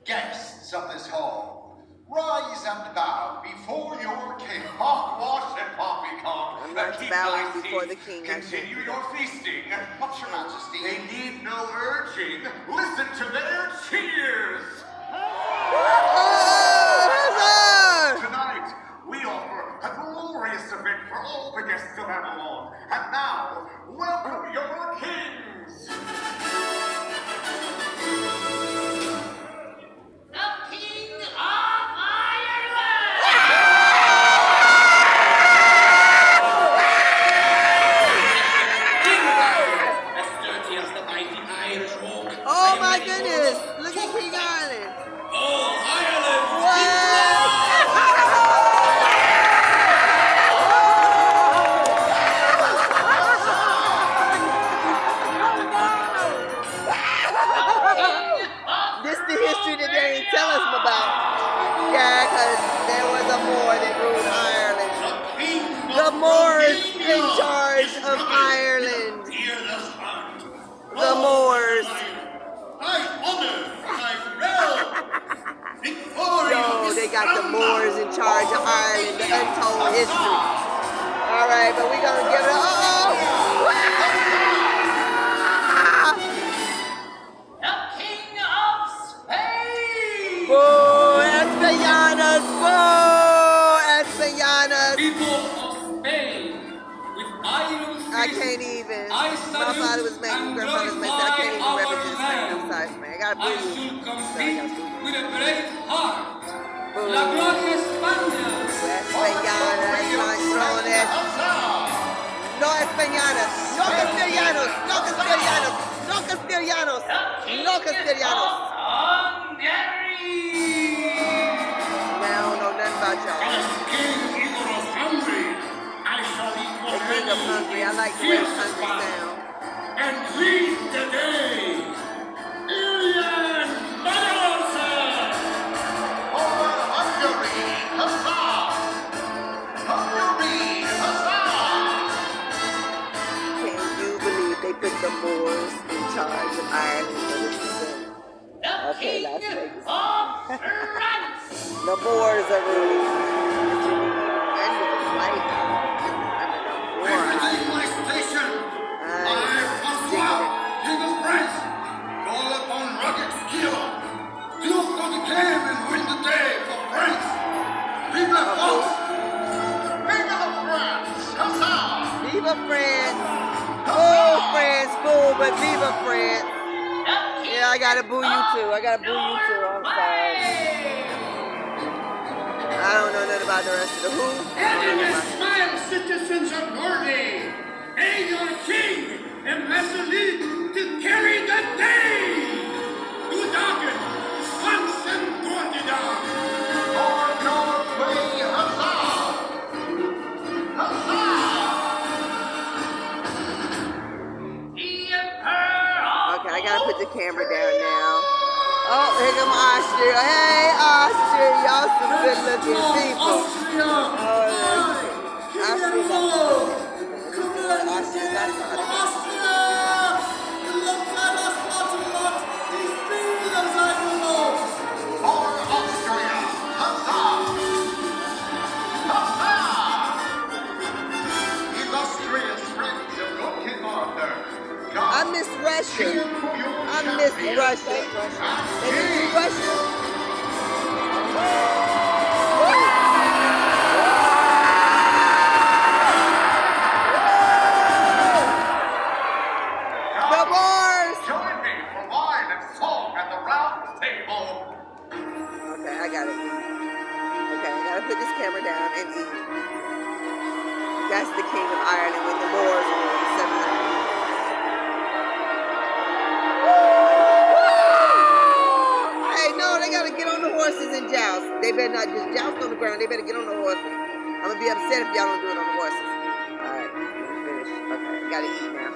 guests of this hall, rise and bow before your king. Hogwash and poppycock. I'm not bowing before the king. Continue your feasting. What's your majesty? They need no urging. Listen to their cheers. Tonight, we offer a glorious event for all the guests of Avalon. And now, welcome your kings. The King of Ireland! As dirty as the mighty Irish walk. Oh my goodness! Look at King Ireland! Oh, Ireland! This is the history that they didn't tell us about. Yeah, because there was a Moor that ruled Ireland. The Moors in charge of Ireland. The Moors. Yo, they got the Moors in charge of Ireland, the untold history. Alright, but we're gonna give it a The King of Spain! Boo! Españolas! Boo! Españolas! People of Spain, with iron fist, I can't even. I My salute father was Mexican, and grandfather was Mexican. I can't even glorify represent our Spain. I'm land. sorry, Spain. I gotta I boo you. should Sorry, I compete gotta boo you. with a brave heart. Boo. La Gloria España. Españolas, ladrones. No españolas. No castellanos. No castellanos. No castellanos. No castellanos. Hungary! I don't know nothing about y'all. As King Eagle of Hungary, I shall eat The king of Hungary. I like the way Hungary sound. and lead the day. Ilian Meadows! For Hungary, huzzah! Hungary, huzzah! Can you believe they put the Moors in charge of Ireland? The Okay, King Las Vegas. of France! The Moors are ruling. And the white. Everything my station. I, Francois, King of France, call upon rugged skill. Duke of the game and win the day for France. Vive la France! Vive la France! Huzzah! Viva France! Boo France, boo, but Viva France! Yeah, I gotta boo you too. I gotta boo you too. I'm sorry. I don't know nothing about the rest of the who. Smile, citizens of Norway! May your king ambassador to carry the day! To darken once and Gordida! For Norway, huzzah! Huzzah! The Emperor! Okay, I gotta put the camera down now. Oh, here come Austria. Hey, Austria, y'all some good looking people. Austria, that's For Austria, huzzah! Huzzah! Illustrious friends of good King Arthur, I miss Russia. I miss Russia. They miss Russia. The Moors! Join me for wine and song at the round table. Okay, I got it. Okay, I gotta put this camera down and eat. That's the King of Ireland when the Moors ruled in 700. Hey, no, they gotta get on the horses and joust. They better not just joust on the ground. They better get on the horses. I'm gonna be upset if y'all don't do it on the horses. All right, let me finish. Okay, gotta eat now.